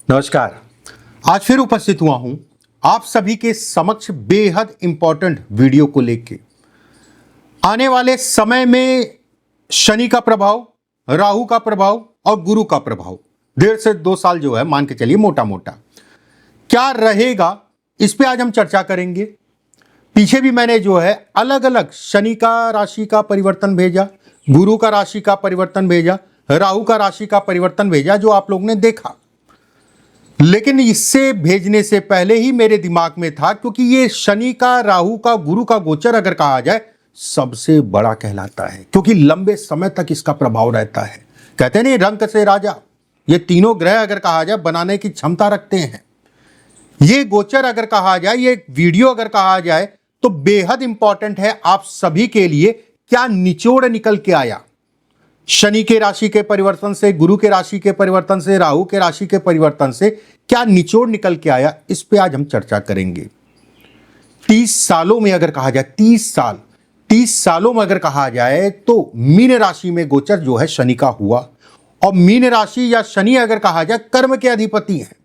नमस्कार। आज फिर उपस्थित हुआ हूं आप सभी के समक्ष बेहद इंपॉर्टेंट वीडियो को लेके। आने वाले समय में शनि का प्रभाव, राहु का प्रभाव और गुरु का प्रभाव 1.5 से 2 साल जो है मान के चलिए मोटा मोटा क्या रहेगा, इस पे आज हम चर्चा करेंगे। पीछे भी मैंने जो है अलग अलग शनि का राशि का परिवर्तन भेजा, गुरु का राशि का परिवर्तन भेजा, राहु का राशि का परिवर्तन भेजा, जो आप लोगों ने देखा। लेकिन इससे भेजने से पहले ही मेरे दिमाग में था, क्योंकि ये शनि का, राहु का, गुरु का गोचर अगर कहा जाए सबसे बड़ा कहलाता है, क्योंकि लंबे समय तक इसका प्रभाव रहता है। कहते नहीं रंक से राजा, ये तीनों ग्रह अगर कहा जाए बनाने की क्षमता रखते हैं। ये गोचर अगर कहा जाए, ये वीडियो अगर कहा जाए तो बेहद इंपॉर्टेंट है आप सभी के लिए। क्या निचोड़ निकल के आया शनि के राशि के परिवर्तन से, गुरु के राशि के परिवर्तन से, राहु के राशि के परिवर्तन से, क्या निचोड़ निकल के आया, इस पे आज हम चर्चा करेंगे। 30 सालों में अगर कहा जाए, 30 सालों में अगर कहा जाए तो मीन राशि में गोचर जो है शनि का हुआ। और मीन राशि या शनि अगर कहा जाए कर्म के अधिपति हैं।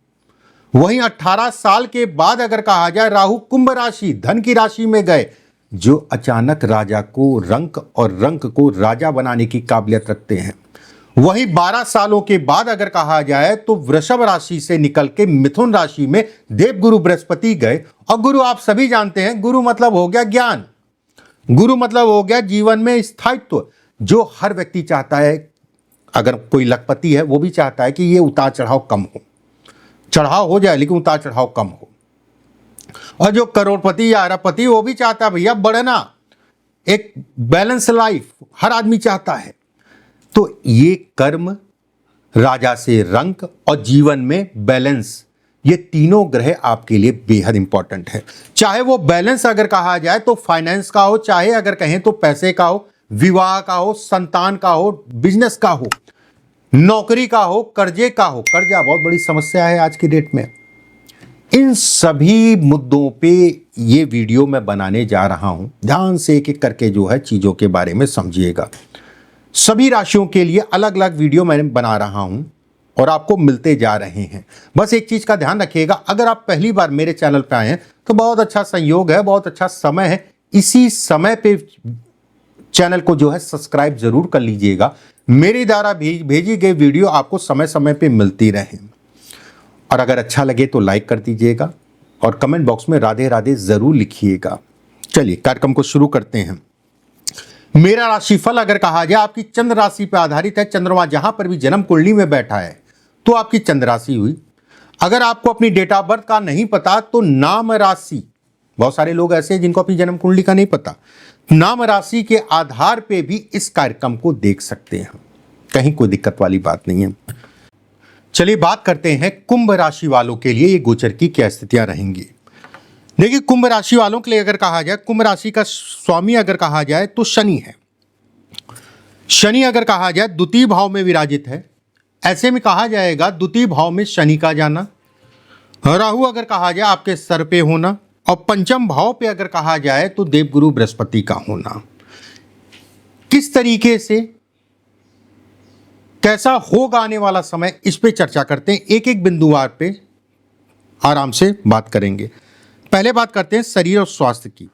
वहीं 18 साल के बाद अगर कहा जाए राहु कुंभ राशि, धन की राशि में गए, जो अचानक राजा को रंक और रंक को राजा बनाने की काबिलियत रखते हैं। वहीं 12 सालों के बाद अगर कहा जाए तो वृषभ राशि से निकल के मिथुन राशि में देवगुरु बृहस्पति गए। और गुरु आप सभी जानते हैं, गुरु मतलब हो गया ज्ञान, गुरु मतलब हो गया जीवन में स्थायित्व, जो हर व्यक्ति चाहता है। अगर कोई लखपति है वो भी चाहता है कि ये उतार चढ़ाव कम हो, चढ़ाव हो जाए लेकिन उतार चढ़ाव कम हो। और जो करोड़पति या अरबपति वो भी चाहता है भैया बढ़ना, एक बैलेंस लाइफ हर आदमी चाहता है। तो ये कर्म, राजा से रंक और जीवन में बैलेंस, ये तीनों ग्रह आपके लिए बेहद इंपॉर्टेंट है। चाहे वो बैलेंस अगर कहा जाए तो फाइनेंस का हो, चाहे अगर कहें तो पैसे का हो, विवाह का हो, संतान का हो, बिजनेस का हो, नौकरी का हो, कर्जे का हो। कर्जा बहुत बड़ी समस्या है आज की डेट में। इन सभी मुद्दों पे ये वीडियो मैं बनाने जा रहा हूं। ध्यान से एक एक करके जो है चीजों के बारे में समझिएगा। सभी राशियों के लिए अलग अलग वीडियो मैं बना रहा हूं और आपको मिलते जा रहे हैं। बस एक चीज का ध्यान रखिएगा, अगर आप पहली बार मेरे चैनल पे आए हैं तो बहुत अच्छा संयोग है, बहुत अच्छा समय है। इसी समय पे चैनल को जो है सब्सक्राइब जरूर कर लीजिएगा। मेरे द्वारा भेजी गई वीडियो आपको समय समय पे मिलती रहे। और अगर अच्छा लगे तो लाइक कर दीजिएगा और कमेंट बॉक्स में राधे राधे जरूर लिखिएगा। चलिए कार्यक्रम को शुरू करते हैं। मेरा राशिफल अगर कहा जाए आपकी चंद्र राशि पर आधारित है। चंद्रमा जहां पर भी जन्म कुंडली में बैठा है तो आपकी चंद्र राशि हुई। अगर आपको अपनी डेट ऑफ बर्थ का नहीं पता तो नाम राशि, बहुत सारे लोग ऐसे हैं जिनको अपनी जन्म कुंडली का नहीं पता, नाम राशि के आधार पे भी इस कार्यक्रम को देख सकते हैं। कहीं कोई दिक्कत वाली बात नहीं है। चलिए बात करते हैं कुंभ राशि वालों के लिए ये गोचर की क्या स्थितियां रहेंगी। देखिए कुंभ राशि वालों के लिए अगर कहा जाए, कुंभ राशि का स्वामी अगर कहा जाए तो शनि है। शनि अगर कहा जाए द्वितीय भाव में विराजित है। ऐसे में कहा जाएगा द्वितीय भाव में शनि का जाना। राहु अगर कहा जाए आपके सर पे होना। और पंचम भाव पे अगर कहा जाए तो देवगुरु बृहस्पति का होना। किस तरीके से, कैसा होगा आने वाला समय, इस पे चर्चा करते हैं। एक एक बिंदुवार पे आराम से बात करेंगे। पहले बात करते हैं शरीर और स्वास्थ्य की।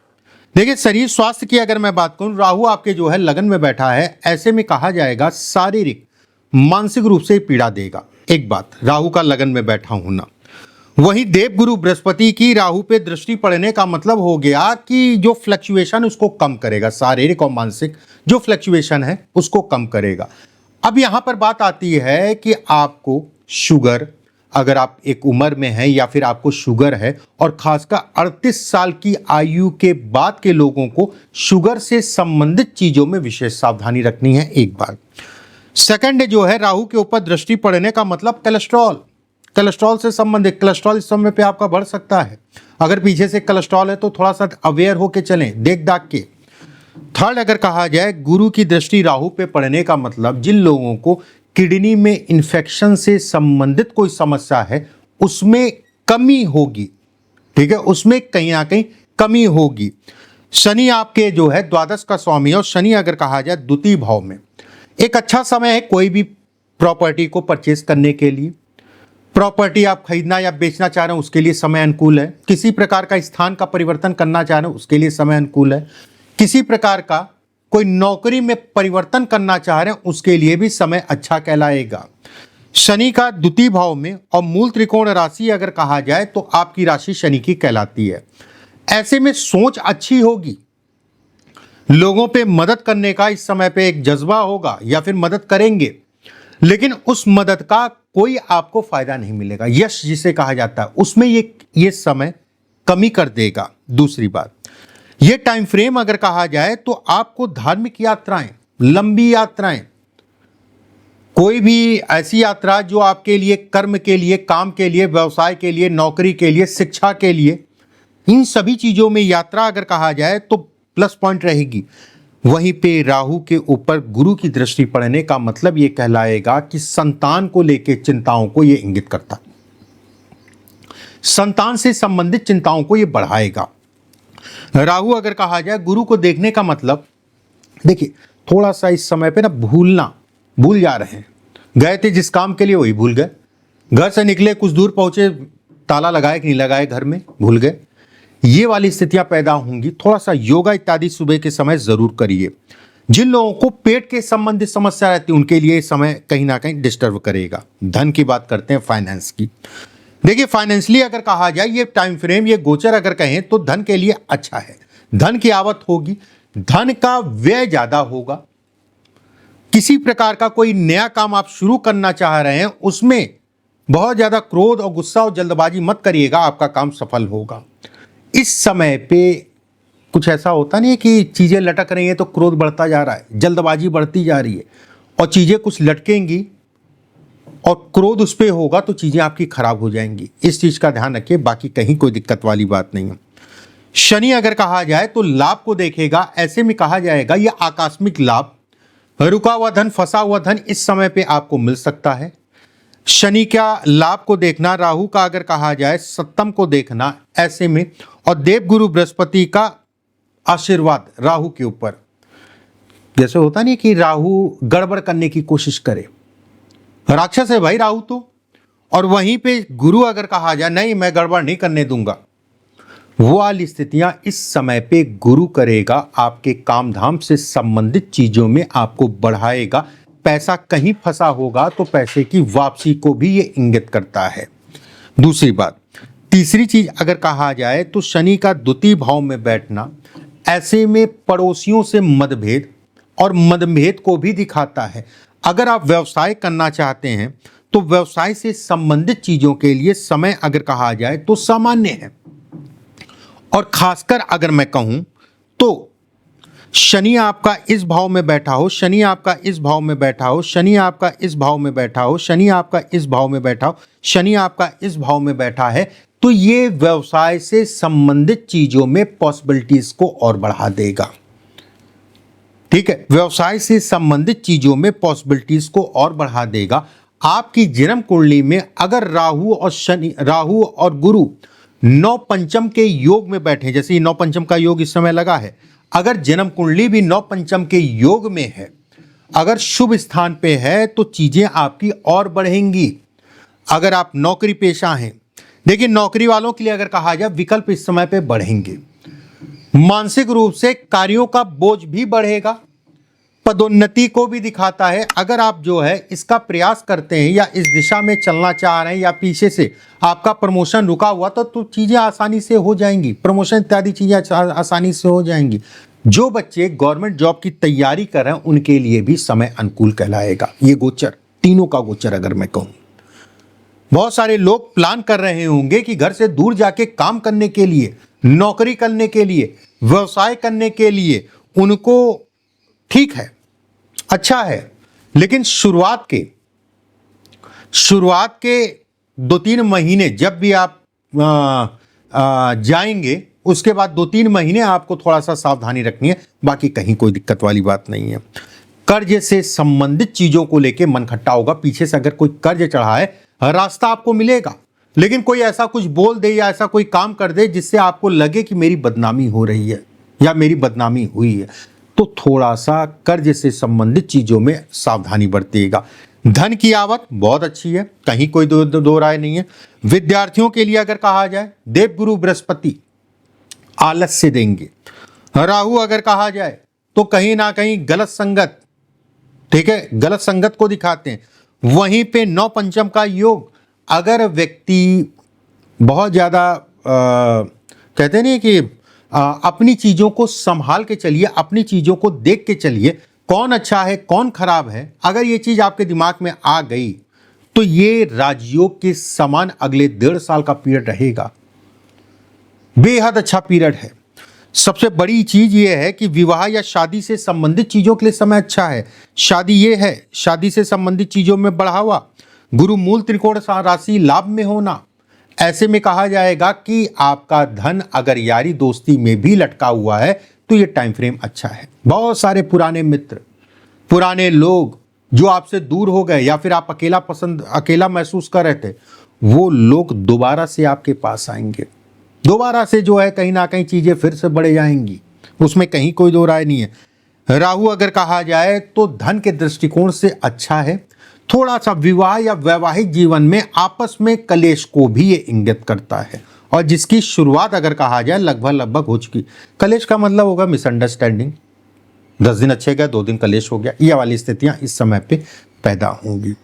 देखिए शरीर स्वास्थ्य की अगर मैं बात करूं, राहु आपके जो है लगन में बैठा है। ऐसे में कहा जाएगा शारीरिक मानसिक रूप से पीड़ा देगा। एक बात, राहु का लगन में बैठा होना। वहीं देवगुरु बृहस्पति की राहु पे दृष्टि पड़ने का मतलब हो गया कि जो फ्लक्चुएशन उसको कम करेगा, शारीरिक और मानसिक जो फ्लक्चुएशन है उसको कम करेगा। अब यहां पर बात आती है कि आपको शुगर, अगर आप एक उम्र में हैं या फिर आपको शुगर है, और खासकर 38 साल की आयु के बाद के लोगों को शुगर से संबंधित चीजों में विशेष सावधानी रखनी है। एक बार सेकंड जो है, राहु के ऊपर दृष्टि पड़ने का मतलब कोलेस्ट्रॉल, कोलेस्ट्रॉल से संबंधित, कोलेस्ट्रॉल इस समय पे आपका बढ़ सकता है। अगर पीछे से कोलेस्ट्रॉल है तो थोड़ा सा अवेयर होके चलें, देख दाख के। थर्ड अगर कहा जाए, गुरु की दृष्टि राहु पे पड़ने का मतलब जिन लोगों को किडनी में इन्फेक्शन से संबंधित कोई समस्या है उसमें कमी होगी। ठीक है, उसमें कहीं ना कहीं कमी होगी। शनि आपके जो है द्वादश का स्वामी है, और शनि अगर कहा जाए द्वितीय भाव में, एक अच्छा समय है कोई भी प्रॉपर्टी को परचेस करने के लिए। प्रॉपर्टी आप खरीदना या बेचना चाह रहे हैं उसके लिए समय अनुकूल है। किसी प्रकार का स्थान का परिवर्तन करना चाह रहे हैं उसके लिए समय अनुकूल है। किसी प्रकार का कोई नौकरी में परिवर्तन करना चाह रहे हैं उसके लिए भी समय अच्छा कहलाएगा। शनि का द्वितीय भाव में और मूल त्रिकोण राशि अगर कहा जाए तो आपकी राशि शनि की कहलाती है। ऐसे में सोच अच्छी होगी, लोगों पे मदद करने का इस समय पे एक जज्बा होगा या फिर मदद करेंगे, लेकिन उस मदद का कोई आपको फायदा नहीं मिलेगा। यश जिसे कहा जाता है उसमें ये समय कमी कर देगा। दूसरी बात, ये टाइम फ्रेम अगर कहा जाए तो आपको धार्मिक यात्राएं, लंबी यात्राएं, कोई भी ऐसी यात्रा जो आपके लिए कर्म के लिए, काम के लिए, व्यवसाय के लिए, नौकरी के लिए, शिक्षा के लिए, इन सभी चीजों में यात्रा अगर कहा जाए तो प्लस पॉइंट रहेगी। वहीं पे राहु के ऊपर गुरु की दृष्टि पड़ने का मतलब ये कहलाएगा कि संतान को लेकर चिंताओं को ये इंगित करता, संतान से संबंधित चिंताओं को ये बढ़ाएगा। राहु अगर कहा जाए गुरु को देखने का मतलब, देखिए थोड़ा सा इस समय पे ना भूल जा रहे हैं, गए थे जिस काम के लिए वही भूल गए, घर से निकले कुछ दूर पहुंचे, ताला लगाए कि नहीं लगाए घर में भूल गए, ये वाली स्थितियां पैदा होंगी। थोड़ा सा योगा इत्यादि सुबह के समय जरूर करिए। जिन लोगों को पेट के संबंधित समस्या रहती है उनके लिए समय कहीं ना कहीं डिस्टर्ब करेगा। धन की बात करते हैं, फाइनेंस की, देखिए फाइनेंशियली अगर कहा जाए ये टाइम फ्रेम, ये गोचर अगर कहें तो धन के लिए अच्छा है। धन की आवक होगी, धन का व्यय ज्यादा होगा। किसी प्रकार का कोई नया काम आप शुरू करना चाह रहे हैं उसमें बहुत ज्यादा क्रोध और गुस्सा और जल्दबाजी मत करिएगा, आपका काम सफल होगा। इस समय पे कुछ ऐसा होता नहीं है कि चीजें लटक रही हैं तो क्रोध बढ़ता जा रहा है, जल्दबाजी बढ़ती जा रही है और चीजें कुछ लटकेंगी और क्रोध उस पर होगा तो चीजें आपकी खराब हो जाएंगी। इस चीज का ध्यान रखिए, बाकी कहीं कोई दिक्कत वाली बात नहीं है। शनि अगर कहा जाए तो लाभ को देखेगा। ऐसे में कहा जाएगा यह आकस्मिक लाभ, रुका हुआ धन, फंसा हुआ धन इस समय पे आपको मिल सकता है। शनि का लाभ को देखना, राहु का अगर कहा जाए सप्तम को देखना, ऐसे में और देवगुरु बृहस्पति का आशीर्वाद राहु के ऊपर। जैसे होता नहीं कि राहु गड़बड़ करने की कोशिश करे, राक्षस है भाई राहु तो, और वहीं पे गुरु अगर कहा जाए नहीं मैं गड़बड़ नहीं करने दूंगा, वो वाली स्थितियां इस समय पे गुरु करेगा। आपके काम धाम से संबंधित चीजों में आपको बढ़ाएगा। पैसा कहीं फंसा होगा तो पैसे की वापसी को भी ये इंगित करता है। दूसरी बात, तीसरी चीज अगर कहा जाए तो शनि का द्वितीय भाव में बैठना, ऐसे में पड़ोसियों से मतभेद और मतभेद को भी दिखाता है। अगर आप व्यवसाय करना चाहते हैं तो व्यवसाय से संबंधित चीजों के लिए समय अगर कहा जाए तो सामान्य है। और खासकर अगर मैं कहूं तो शनि आपका इस भाव में बैठा हो, शनि आपका इस भाव में बैठा हो, शनि आपका इस भाव में बैठा हो, शनि आपका इस भाव में बैठा हो, शनि आपका इस भाव में बैठा है तो ये व्यवसाय से संबंधित चीजों में पॉसिबिलिटीज को और बढ़ा देगा। ठीक है, व्यवसाय से संबंधित चीजों में पॉसिबिलिटीज को और बढ़ा देगा। आपकी जन्म कुंडली में अगर राहु और गुरु नौ पंचम के योग में बैठे, जैसे ये नौ पंचम का योग इस समय लगा है, अगर जन्म कुंडली भी नौ पंचम के योग में है, अगर शुभ स्थान पे है तो चीजें आपकी और बढ़ेंगी। अगर आप नौकरी पेशा हैं, देखिए नौकरी वालों के लिए अगर कहा जाए विकल्प इस समय पे बढ़ेंगे। मानसिक रूप से कार्यों का बोझ भी बढ़ेगा, पदोन्नति को भी दिखाता है। अगर आप जो है इसका प्रयास करते हैं या इस दिशा में चलना चाह रहे हैं या पीछे से आपका प्रमोशन रुका हुआ तो चीजें आसानी से हो जाएंगी, प्रमोशन इत्यादि चीजें आसानी से हो जाएंगी। जो बच्चे गवर्नमेंट जॉब की तैयारी कर रहे हैं उनके लिए भी समय अनुकूल कहलाएगा। ये गोचर, तीनों का गोचर अगर मैं कहूं, बहुत सारे लोग प्लान कर रहे होंगे कि घर से दूर जाके काम करने के लिए, नौकरी करने के लिए, व्यवसाय करने के लिए, उनको ठीक है, अच्छा है, लेकिन शुरुआत के 2-3 महीने जब भी आप जाएंगे उसके बाद 2-3 महीने आपको थोड़ा सा सावधानी रखनी है, बाकी कहीं कोई दिक्कत वाली बात नहीं है। कर्ज से संबंधित चीजों को लेके मन खट्टा होगा, पीछे से अगर कोई कर्ज चढ़ा है रास्ता आपको मिलेगा, लेकिन कोई ऐसा कुछ बोल दे या ऐसा कोई काम कर दे जिससे आपको लगे कि मेरी बदनामी हो रही है या मेरी बदनामी हुई है, तो थोड़ा सा कर्ज से संबंधित चीजों में सावधानी बरतिएगा। धन की आवक बहुत अच्छी है, कहीं कोई दो राय नहीं है। विद्यार्थियों के लिए अगर कहा जाए, देवगुरु बृहस्पति आलस्य देंगे। राहु अगर कहा जाए तो कहीं ना कहीं गलत संगत, ठीक है, गलत संगत को दिखाते हैं। वहीं पे 9 पंचम का योग, अगर व्यक्ति बहुत ज़्यादा कहते नहीं कि अपनी चीज़ों को संभाल के चलिए, अपनी चीज़ों को देख के चलिए, कौन अच्छा है कौन खराब है, अगर ये चीज़ आपके दिमाग में आ गई तो ये राजयोग के समान अगले 1.5 साल का पीरियड रहेगा। बेहद अच्छा पीरियड है। सबसे बड़ी चीज ये है कि विवाह या शादी से संबंधित चीजों के लिए समय अच्छा है। शादी ये है, शादी से संबंधित चीजों में बढ़ावा, गुरु मूल त्रिकोण राशि लाभ में होना। ऐसे में कहा जाएगा कि आपका धन अगर यारी दोस्ती में भी लटका हुआ है तो ये टाइम फ्रेम अच्छा है। बहुत सारे पुराने मित्र, पुराने लोग जो आपसे दूर हो गए या फिर आप अकेला महसूस कर रहे थे, वो लोग दोबारा से आपके पास आएंगे। दोबारा से जो है कहीं ना कहीं चीजें फिर से बढ़ जाएंगी, उसमें कहीं कोई दो राय नहीं है। राहु अगर कहा जाए तो धन के दृष्टिकोण से अच्छा है। थोड़ा सा विवाह या वैवाहिक जीवन में आपस में कलेश को भी ये इंगित करता है, और जिसकी शुरुआत अगर कहा जाए लगभग हो चुकी। कलेश का मतलब होगा मिसअंडरस्टैंडिंग, 10 दिन अच्छे गए 2 दिन कलेश हो गया, ये वाली स्थितियां इस समय पे पैदा होंगी।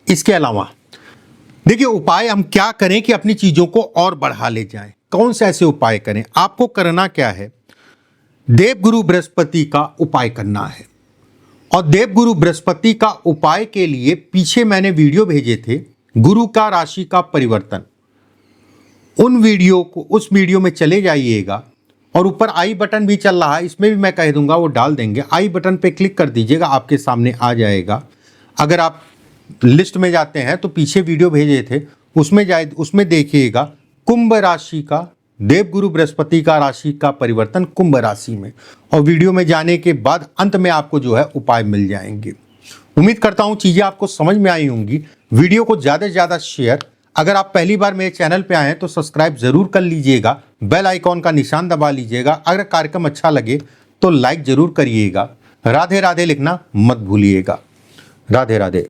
इसके अलावा देखिए उपाय हम क्या करें कि अपनी चीजों को और बढ़ा ले जाएं, कौन से ऐसे उपाय करें। आपको करना क्या है, देवगुरु बृहस्पति का उपाय करना है। और देवगुरु बृहस्पति का उपाय के लिए पीछे मैंने वीडियो भेजे थे, गुरु का राशि का परिवर्तन, उन वीडियो को, उस वीडियो में चले जाइएगा। और ऊपर आई बटन भी चल रहा है, इसमें भी मैं कह दूंगा, वो डाल देंगे। आई बटन पे क्लिक कर दीजिएगा, आपके सामने आ जाएगा। अगर आप लिस्ट में जाते हैं तो पीछे वीडियो भेजे थे, उसमें देखिएगा कुंभ राशि का, देवगुरु बृहस्पति का राशि का परिवर्तन कुंभ राशि में। और वीडियो में जाने के बाद अंत में आपको जो है उपाय मिल जाएंगे। उम्मीद करता हूं चीजें आपको समझ में आई होंगी। वीडियो को ज्यादा से ज्यादा शेयर, अगर आप पहली बार मेरे चैनल पे आए हैं तो सब्सक्राइब जरूर कर लीजिएगा, बेल आइकॉन का निशान दबा लीजिएगा। अगर कार्यक्रम अच्छा लगे तो लाइक जरूर करिएगा। राधे राधे लिखना मत भूलिएगा। राधे राधे।